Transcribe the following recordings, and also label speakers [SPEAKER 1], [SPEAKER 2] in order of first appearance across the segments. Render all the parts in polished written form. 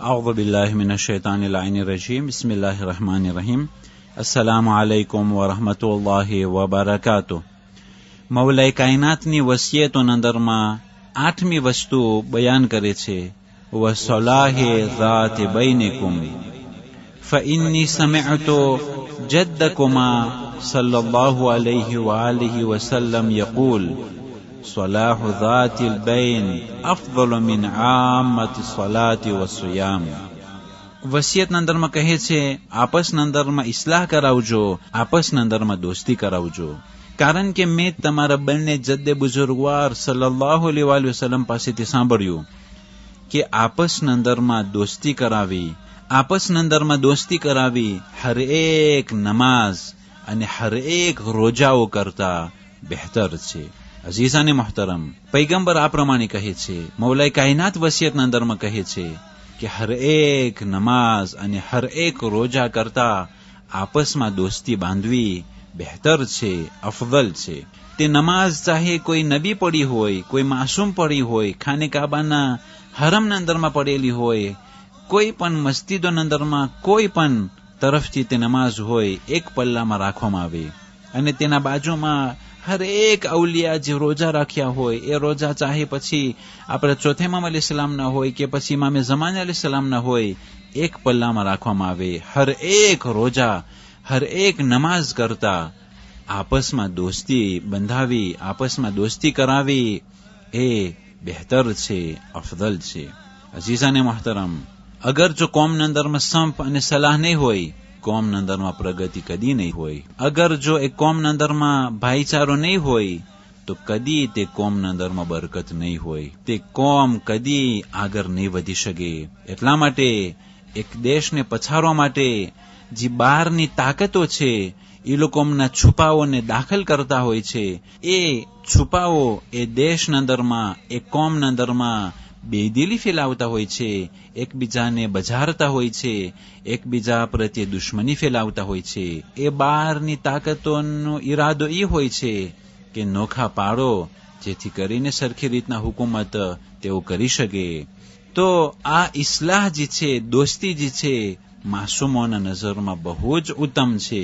[SPEAKER 1] أعوذ بالله من الشيطان اللعين الرجيم بسم الله الرحمن الرحيم السلام عليكم ورحمة الله وبركاته. મૌલાએ કાયનાતની વસિયતો અંદરમાં 8મી વસ્તુ બયાન કરે છે વસલાહે ذات بينكم فإني سمعت جدكما صلى الله عليه وآله وسلم يقول صلاح ذات البين أفضل من عامة الصلاة والصيام. વસિયતના અંદરમાં કહે છે આપસના અંદરમાં ઇસ્લાહ કરાવજો, આપસના અંદરમાં દોસ્તી કરાવજો, કારણ કે મેં તમારા બંને જદ્દે બુઝુર્ગવાર સલ્લલ્લાહુ અલૈહિ વસલ્લમ પાસેથી સાંભળ્યું કે આપસના અંદરમાં દોસ્તી કરાવી, આપસના અંદરમાં દોસ્તી કરાવી હર એક નમાઝ અને હર એક રોજાઓ કરતા બહેતર છે. અઝીઝાને મોહતરમ, પૈગંબર આ પ્રમાણે કહે છે, મૌલાએ કાયનાત વસિયતના અંદરમાં કહે છે કે હર એક નમાઝ અને હર એક રોજા કરતા આપસમાં દોસ્તી બાંધવી બહેતર છે, અફદલ છે. તે નમાઝ ચાહે કોઈ નબી પડી હોય, કોઈ માસૂમ પડી હોય, ખાને કાબાના હરમના અંદરમાં પડેલી હોય, કોઈ પણ મસ્જિદોના અંદરમાં કોઈ પણ તરફથી તે નમાઝ હોય, એક પલ્લામાં રાખવામાં આવે અને તેના બાજુમાં હર એક અવલિયા જે રોજા રાખ્યા હોય એ રોજા ચાહે પછી આપણે ચોથે ઇમામ અલૈહિસ્સલામના હોય કે પછી ઇમામે ઝમાન અલૈહિસ્સલામના હોય, એક પલ્લામાં રાખવામાં આવે. હર એક રોજા, હર એક નમાઝ કરતા આપસમાં દોસ્તી બંધાવી, આપસમાં દોસ્તી કરાવી એ બહેતર છે, અફદલ છે. અઝીઝાને મોહતરમ, અગર જો કોમના અંદરમાં સંપ અને સલાહ નહીં હોય, કોમના અંદરમાં પ્રગતિ કદી નહીં હોય. અગર જો એ કોમના અંદરમાં ભાઈચારો નહીં હોય તો કદી તે કોમના અંદરમાં બરકત નહીં હોય, તે કોમ કદી આગળ નહીં વધી શકે. એટલા માટે એક દેશને પછાડવા માટે જે બહારની તાકાતો છે એ લોકો એમના છુપાઓને દાખલ કરતા હોય છે. એ છુપાઓ એ દેશના અંદરમાં, એ કોમના અંદરમાં બેદિલી ફેલાવતા હોય છે, એકબીજાને બજારતા હોય છે, એકબીજા પ્રત્યે દુશ્મની ફેલાવતા હોય છે. એ બહારની તાકાતોનો ઈરાદો એ હોય છે કે નોખા પાડો, જેથી કરીને સરખી રીતના હુકુમત તેઓ કરી શકે. તો આ ઇસ્લાહ જે છે, દોસ્તી જે છે, માસૂમોના નજરમાં બહુ જ ઉત્તમ છે.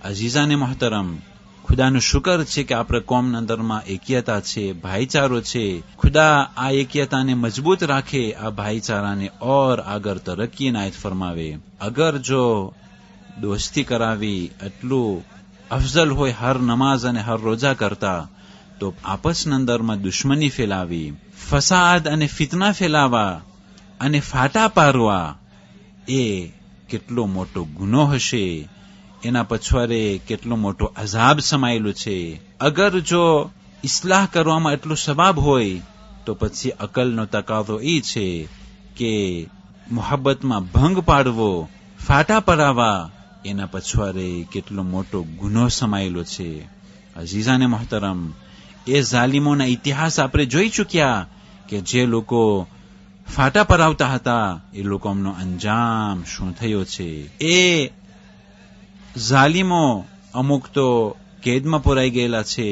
[SPEAKER 1] અઝીઝાને મોહતરમ, ખુદાનું શુકર છે કે આપણે કોમના અંદરમાં એક્યતા છે, ભાઈચારો છે. ખુદા આ એક્યતાને મજબૂત રાખે, આ ભાઈચારાને ઓર આગળ તરક્કી નાયત ફરમાવે. અગર જો દોસ્તી કરાવી એટલું અફઝલ હોય હર નમાઝ અને હર રોજા કરતા, તો આપસના અંદરમાં દુશ્મની ફેલાવી, ફસાદ અને ફિતના ફેલાવા અને ફાટા પારવા એ કેટલો મોટો ગુનો હશે, એના પછવારે કેટલો મોટો અઝાબ સમાયેલું છે. અગર જો ઇસ્લાહ કરવામાં એટલું સવાબ હોય તો પછી અકલનો તકાજો એ છે કે મોહબ્બતમાં ભંગ પાડવો, ફાટા પરાવા, એના પછવારે કેટલો મોટો ગુનો સમાયેલો છે. અઝીઝાને મોહતરમ, એ ઝાલિમોના ઇતિહાસ આપણે જોઈ ચૂક્યા કે જે લોકો ફાટા પરાવતા હતા એ લોકોનો અંજામ શું થયો છે. એ ઝાલિમો અમુક તો કેદમાં પુરાઈ ગયેલા છે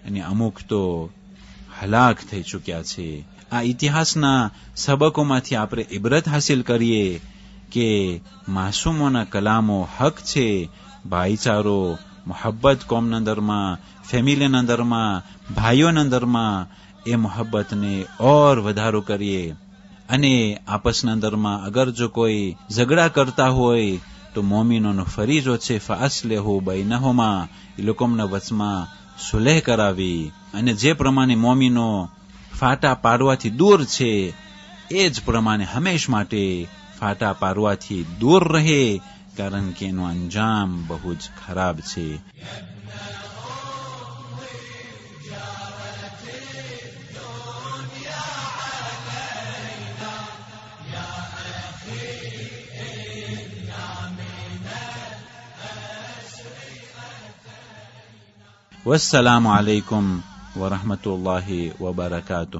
[SPEAKER 1] અને અમુક તો હલાક થઈ ચૂક્યા છે. આ ઇતિહાસના સબકોમાંથી આપણે ઇબરત હાસિલ કરીએ કે માસૂમોના કલામો હક છે. ભાઈચારો, મોહબ્બત કોમના અંદરમાં, ફેમિલીના અંદરમાં, ભાઈઓના અંદરમાં એ મોહબ્બતને ઓર વધારો કરીએ. અને આપસના અંદરમાં અગર જો કોઈ ઝઘડા કરતા હોય તો મોમીનોનો ફરીજો છે ફાસલેહુ બૈનહુમા, એ લોકોના વચમાં સુલેહ કરાવી. અને જે પ્રમાણે મોમીનો ફાટા પાડવાથી દૂર છે એ જ પ્રમાણે હંમેશ માટે ફાટા પાડવાથી દૂર રહે, કારણ કે એનો અંજામ બહુ જ ખરાબ છે. والسلام عليكم ورحمة الله وبركاته.